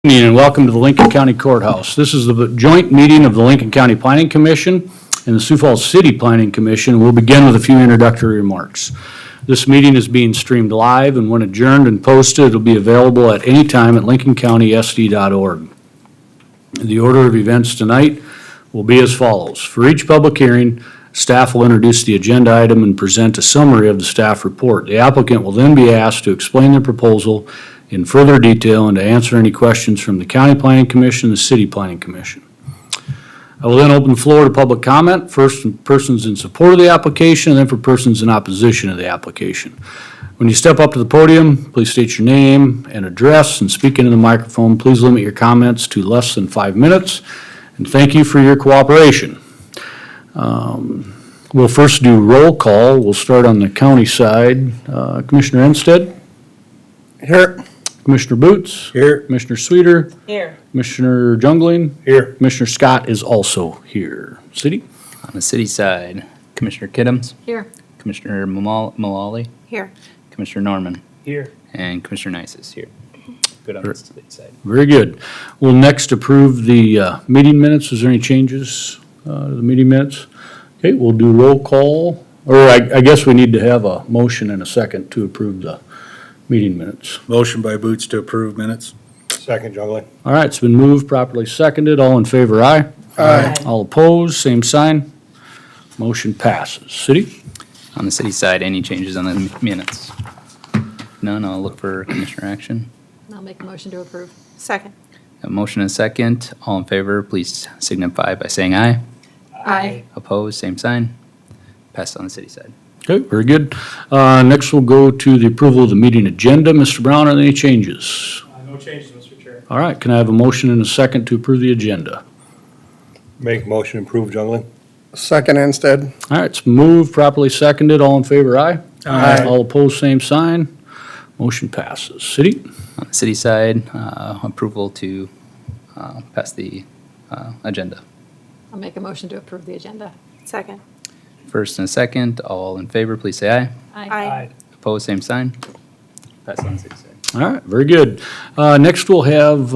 Evening and welcome to the Lincoln County Courthouse. This is the joint meeting of the Lincoln County Planning Commission and the Sioux Falls City Planning Commission. We'll begin with a few introductory remarks. This meeting is being streamed live, and when adjourned and posted, it'll be available at any time at lincolncountysd.org. The order of events tonight will be as follows. For each public hearing, staff will introduce the agenda item and present a summary of the staff report. The applicant will then be asked to explain their proposal in further detail and to answer any questions from the County Planning Commission and the City Planning Commission. I will then open the floor to public comment, first from persons in support of the application and then for persons in opposition to the application. When you step up to the podium, please state your name and address and speak into the microphone. Please limit your comments to less than 5 minutes, and thank you for your cooperation. We'll first do roll call. We'll start on the county side. Commissioner Enstead? Here. Commissioner Boots? Here. Commissioner Sweeter? Here. Commissioner Jungling? Here. Commissioner Scott is also here. City? On the city side, Commissioner Kiddums, Here. Commissioner Mullally, Here. Commissioner Norman, Here. and Commissioner Nice is here. Good on the city side. Very good. We'll next approve the meeting minutes. Is there any changes to the meeting minutes? Okay, we'll do roll call, or I guess we need to have a motion and a second to approve the meeting minutes. Motion by Boots to approve minutes. Second, Jungling. All right, it's been moved, properly seconded. All in favor, aye. Aye. All opposed, same sign. Motion passes. City? On the city side, any changes on the minutes? None, I'll look for commissioner action. I'll make a motion to approve. Second. A motion and a second, all in favor, please signify by saying aye. Aye. Opposed, same sign. Passed on the city side. Okay, very good. Next, we'll go to the approval of the meeting agenda. Mr. Brown, are there any changes? No changes, Mr. Chair. All right, can I have a motion and a second to approve the agenda? Make motion approve, Jungling. Second instead. All right, it's moved, properly seconded. All in favor, aye. Aye. All opposed, same sign. Motion passes. City? On the city side, approval to pass the agenda. I'll make a motion to approve the agenda. Second. First and a second, all in favor, please say aye. Aye. Opposed, same sign. Passed on the city side. All right, very good. Next, we'll have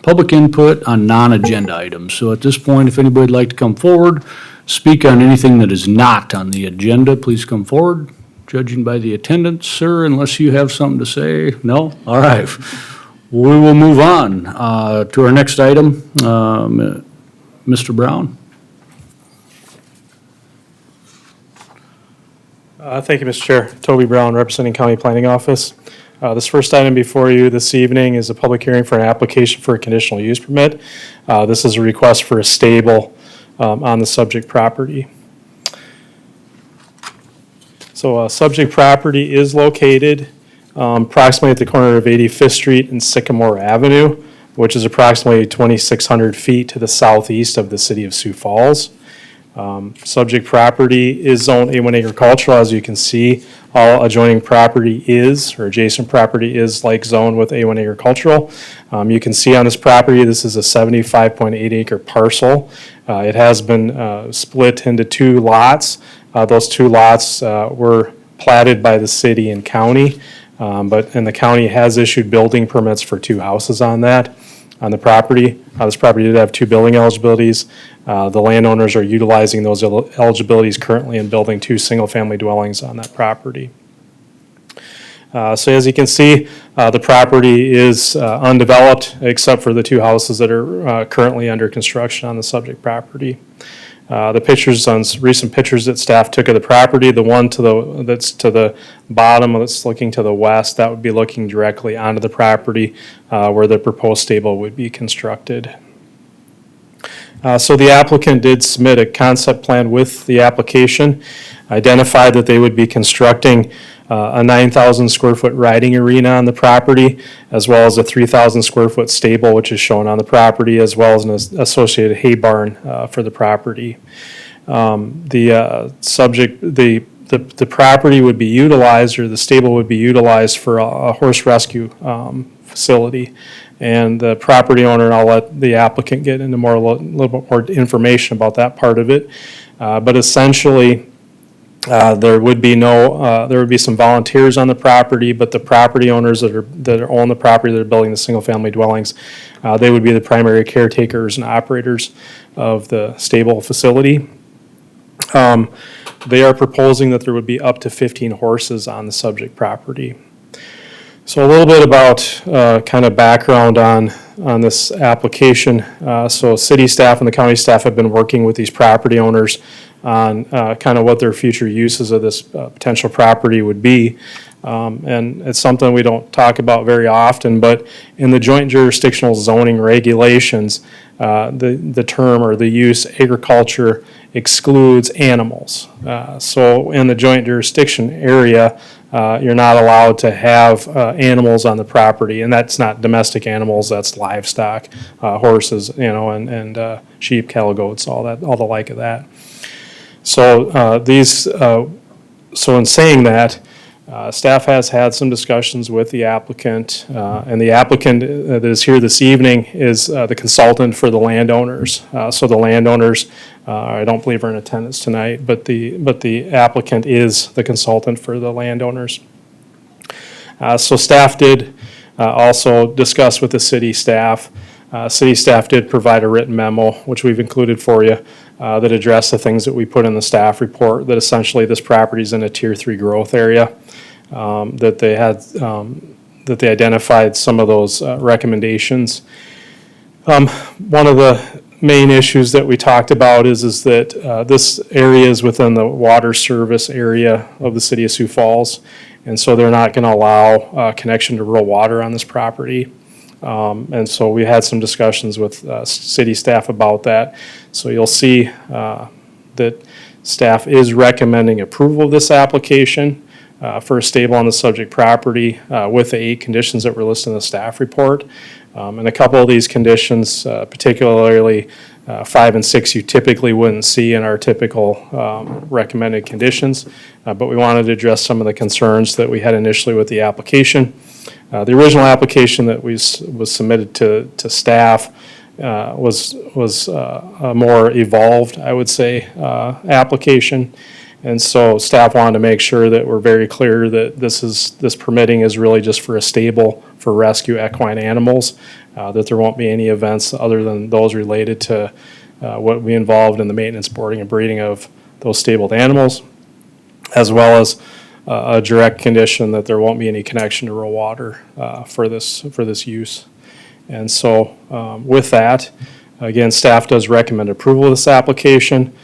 public input on non-agenda items. So at this point, if anybody'd like to come forward, speak on anything that is not on the agenda, please come forward. Judging by the attendance, sir, unless you have something to say. No? All right. We will move on to our next item. Mr. Brown? Thank you, Mr. Chair. Toby Brown, representing County Planning Office. This first item before you this evening is a public hearing for an application for a conditional use permit. This is a request for a stable on the subject property. So subject property is located approximately at the corner of 85th Street and Sycamore Avenue, which is approximately 2,600 feet to the southeast of the city of Sioux Falls. Subject property is zoned A1 agricultural. As you can see, all adjoining property is, or adjacent property is like zoned with A1 agricultural. You can see on this property, this is a 75.8 acre parcel. It has been split into 2 lots. Those 2 lots were platted by the city and county, and the county has issued building permits for 2 houses on the property. This property did have 2 building eligibilities. The landowners are utilizing those eligibilities currently and building 2 single-family dwellings on that property. So as you can see, the property is undeveloped except for the 2 houses that are currently under construction on the subject property. The pictures on recent pictures that staff took of the property, the one that's to the bottom that's looking to the west, that would be looking directly onto the property where the proposed stable would be constructed. So the applicant did submit a concept plan with the application, identified that they would be constructing a 9,000 square foot riding arena on the property, as well as a 3,000 square foot stable, which is shown on the property, as well as an associated hay barn for the property. The property would be utilized, or the stable would be utilized for a horse rescue facility. And the property owner, and I'll let the applicant get into a little bit more information about that part of it. But essentially, There would be some volunteers on the property, but the property owners that own the property that are building the single-family dwellings, they would be the primary caretakers and operators of the stable facility. They are proposing that there would be up to 15 horses on the subject property. So a little bit about kind of background on this application. So city staff and the county staff have been working with these property owners on kind of what their future uses of this potential property would be. And it's something we don't talk about very often, but in the joint jurisdictional zoning regulations, the term or the use agriculture excludes animals. So in the joint jurisdiction area, you're not allowed to have animals on the property, and that's not domestic animals, that's livestock, horses, and sheep, cattle, goats, all the like of that. So so in saying that, staff has had some discussions with the applicant, and the applicant that is here this evening is the consultant for the landowners. So the landowners, I don't believe are in attendance tonight, but the applicant is the consultant for the landowners. So staff did also discuss with the city staff. City staff did provide a written memo, which we've included for you, that addressed the things that we put in the staff report, that essentially this property is in a Tier 3 growth area, that they identified some of those recommendations. One of the main issues that we talked about is that this area is within the water service area of the city of Sioux Falls, and so they're not going to allow connection to rural water on this property. And so we had some discussions with city staff about that. So you'll see that staff is recommending approval of this application for a stable on the subject property with the 8 conditions that were listed in the staff report. And a couple of these conditions, particularly 5 and 6, you typically wouldn't see in our typical recommended conditions, but we wanted to address some of the concerns that we had initially with the application. The original application that was submitted to staff was a more evolved, I would say, application. And so staff wanted to make sure that we're very clear that this permitting is really just for a stable for rescue equine animals, that there won't be any events other than those related to what we involved in the maintenance, boarding, and breeding of those stabled animals, as well as a direct condition that there won't be any connection to rural water for this use. And so with that, again, staff does recommend approval of this application.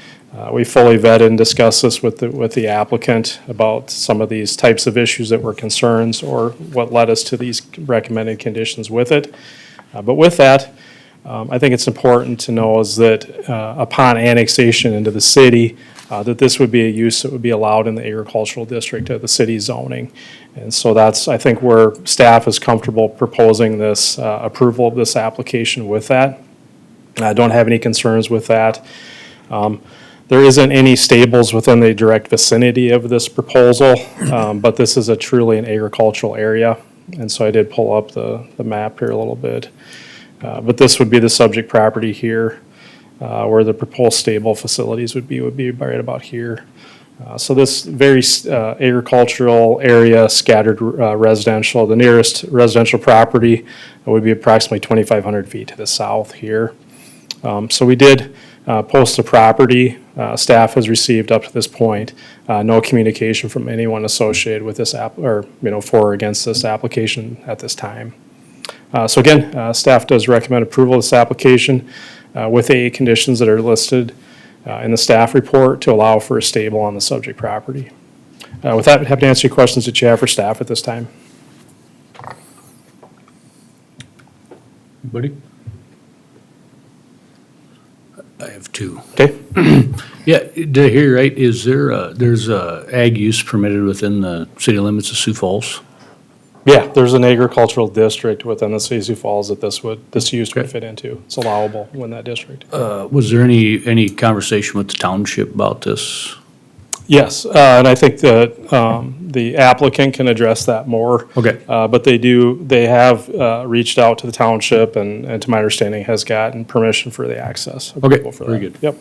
We fully vetted and discussed this with the applicant about some of these types of issues that were concerns or what led us to these recommended conditions with it. But with that, I think it's important to know is that upon annexation into the city, that this would be a use that would be allowed in the agricultural district of the city zoning. And so that's, I think, where staff is comfortable proposing this approval of this application with that. I don't have any concerns with that. There isn't any stables within the direct vicinity of this proposal, but this is truly an agricultural area. And so I did pull up the map here a little bit. But this would be the subject property here, where the proposed stable facilities would be right about here. So this very agricultural area, scattered residential. The nearest residential property would be approximately 2,500 feet to the south here. So we did post the property. Staff has received up to this point no communication from anyone associated with this for or against this application at this time. So again, staff does recommend approval of this application with the 8 conditions that are listed in the staff report to allow for a stable on the subject property. With that, I'm happy to answer your questions that you have for staff at this time. Anybody? I have 2. Okay. Yeah, did I hear you right? Is there's a ag use permitted within the city limits of Sioux Falls? Yeah, there's an agricultural district within the city of Sioux Falls that this use would Okay. fit into. It's allowable in that district. Was there any conversation with the township about this? Yes, and I think that the applicant can address that more. Okay. But they have reached out to the township and to my understanding has gotten permission for the access. Okay, approval for very that. good. Yep.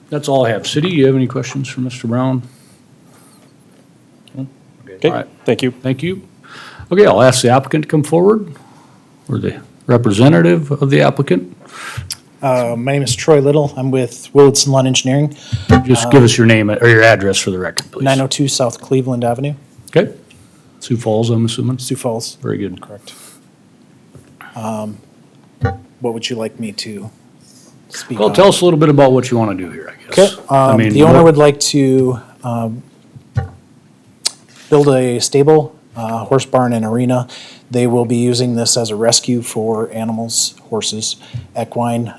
That's all I have. City, you have any questions for Mr. Brown? Okay, All right. thank you. Thank you. Okay, I'll ask the applicant to come forward, or the representative of the applicant. My name is Troy Little. I'm with Willardson Lawn Engineering, Just give us your name or your address for the record, please. 902 South Cleveland Avenue, Okay. Sioux Falls, I'm assuming? Sioux Falls. Very good. Correct. What would you like me to speak on? Well, tell us a little bit about what you want to do here, I Okay, guess. I mean, the owner what- would like to build a stable, horse barn and arena. They will be using this as a rescue for animals, horses, equine.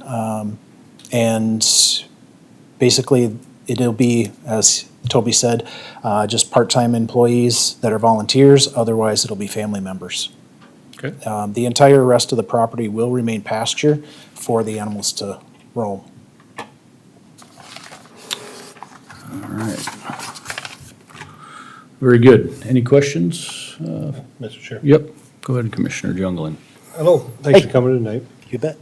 And basically, it'll be, as Toby said, just part-time employees that are volunteers. Otherwise, it'll be family members. Okay. The entire rest of the property will remain pasture for the animals to roam. Very good. Any questions? Mr. Chair. Yep. Go ahead, Commissioner Jungling. Hello, thanks for Hey. coming tonight. You bet.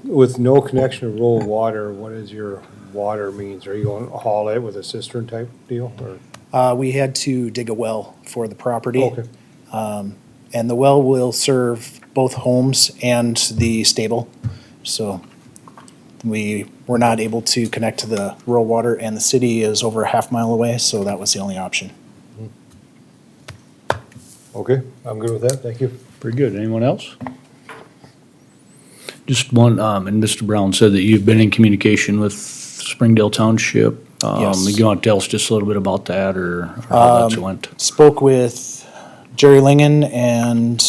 With no connection to rural water, what is your water means? Are you going to haul it with a cistern type deal, or? We had to dig a well for the property. Okay, And the well will serve both homes and the stable. So we were not able to connect to the rural water, and the city is over a half-mile away, so that was the only option. okay, I'm good with that, thank you. Very good. Anyone else? Just one, and Mr. Brown said that you've been in communication with Springdale Township. Yes. You want to tell us just a little bit about that, or how that went? Spoke with Jerry Lingen and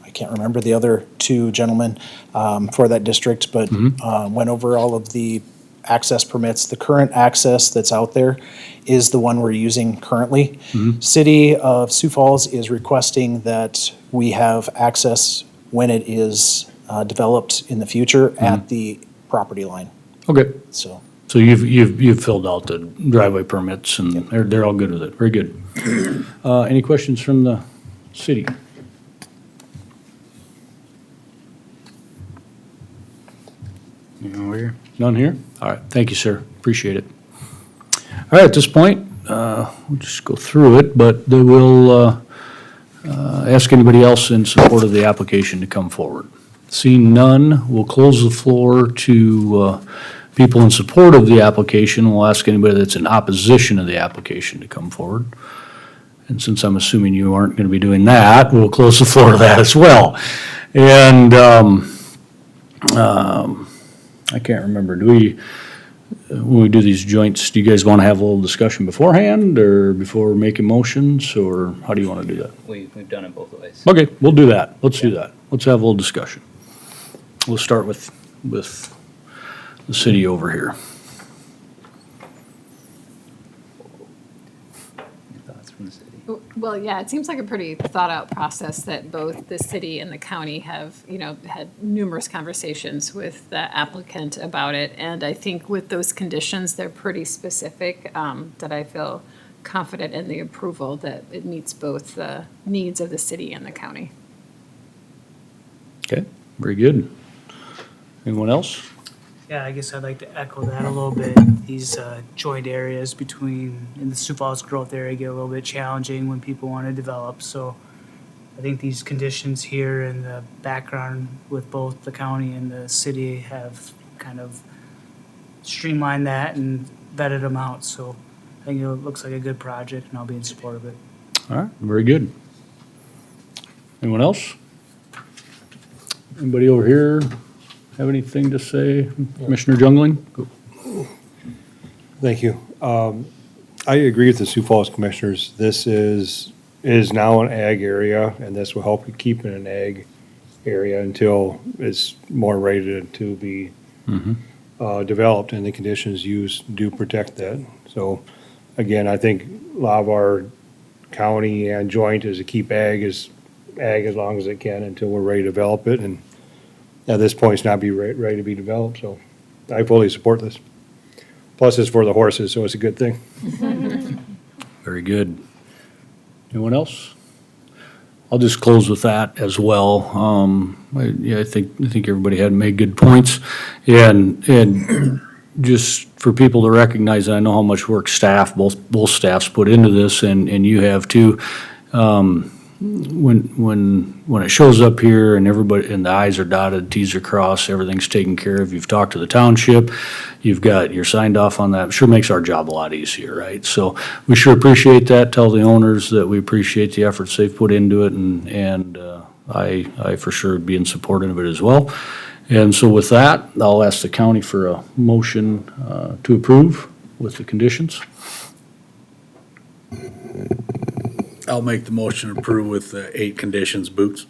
I can't remember the other two gentlemen for that district, but went over all of the access permits. The current access that's out there is the one we're using currently. City of Sioux Falls is requesting that we have access when it is developed in the future at the property line. Okay. So, So you've filled out the driveway permits, and they're all good with it. Very good. Any questions from the city? None here? All right, thank you, sir. Appreciate it. All right, at this point, we'll just go through it, but they will ask anybody else in support of the application to come forward. Seeing none, we'll close the floor to people in support of the application. We'll ask anybody that's in opposition to the application to come forward. And since I'm assuming you aren't going to be doing that, we'll close the floor to that as well. And I can't remember, when we do these joints, do you guys want to have a little discussion beforehand or before making motions, or how do you want to do that? We've done it both ways. Okay, we'll do that. Let's do that. Let's have a little discussion. We'll start with the city over here. Thoughts from the city? Well, yeah, it seems like a pretty thought-out process that both the city and the county have, had numerous conversations with the applicant about it. And I think with those conditions, they're pretty specific, that I feel confident in the approval that it meets both the needs of the city and the county. Okay, very good. Anyone else? Yeah, I guess I'd like to echo that a little bit. These joint areas in the Sioux Falls growth area get a little bit challenging when people want to develop. So I think these conditions here and the background with both the county and the city have kind of streamlined that and vetted them out. So I think it looks like a good project, and I'll be in support of it. All right, very good. Anyone else? Anybody over here have anything to say? Commissioner Jungling? Go. Thank you. I agree with the Sioux Falls Commissioners. This is now an ag area, and this will help you keep it an ag area until it's more ready to be developed, and the conditions used do protect that. So, again, I think a lot of our county and joint is to keep ag as long as it can until we're ready to develop it, and at this point, it's not ready to be developed, so I fully support this. Plus, it's for the horses, so it's a good thing. Very good. Anyone else? I'll just close with that as well. I think everybody had made good points. And just for people to recognize, I know how much work both staffs put into this, and you have too. When it shows up here and everybody, and the i's are dotted, t's are crossed, everything's taken care of, you've talked to the township, you're signed off on that, sure makes our job a lot easier, right? So we sure appreciate that. Tell the owners that we appreciate the efforts they've put into it, and I for sure would be in support of it as well. And so with that, I'll ask the county for a motion to approve with the conditions. I'll make the motion to approve with the 8 conditions, Boots.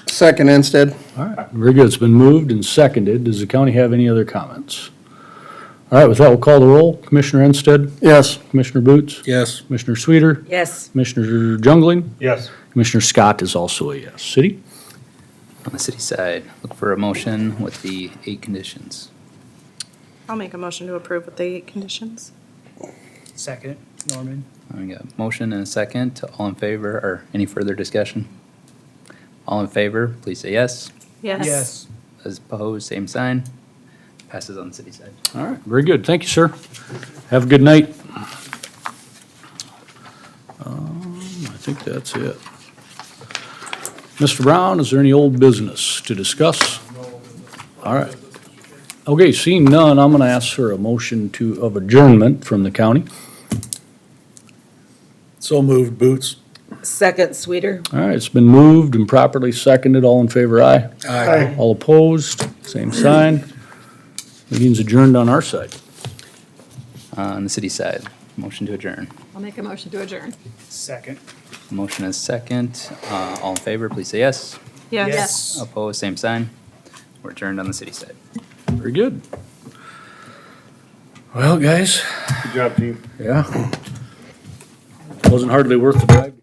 Second instead. All right, very good. It's been moved and seconded. Does the county have any other comments? All right, with that, we'll call the roll. Commissioner Ensted? Yes. Commissioner Boots? Yes. Commissioner Sweeter? Yes. Commissioner Jungling? Yes. Commissioner Scott is also a yes. City? On the city side, look for a motion with the 8 conditions. I'll make a motion to approve with the 8 conditions. Second, Norman. We got a motion and a second. All in favor, or any further discussion? All in favor, please say yes. Yes. As opposed, same sign. Passes on the city side. All right, very good. Thank you, sir. Have a good night. I think that's it. Mr. Brown, is there any old business to discuss? All right. Okay, seeing none, I'm going to ask for a motion of adjournment from the county. So moved, Boots. Second, Sweeter. All right, it's been moved and properly seconded. All in favor, aye. Aye. All opposed, same sign. Meeting's adjourned on our side. On the city side, motion to adjourn. I'll make a motion to adjourn. Second. Motion is second. All in favor, please say yes. Yes. Opposed, same sign. We're adjourned on the city side. Very good. Well, guys, Good job, team. yeah. Wasn't hardly worth the drive.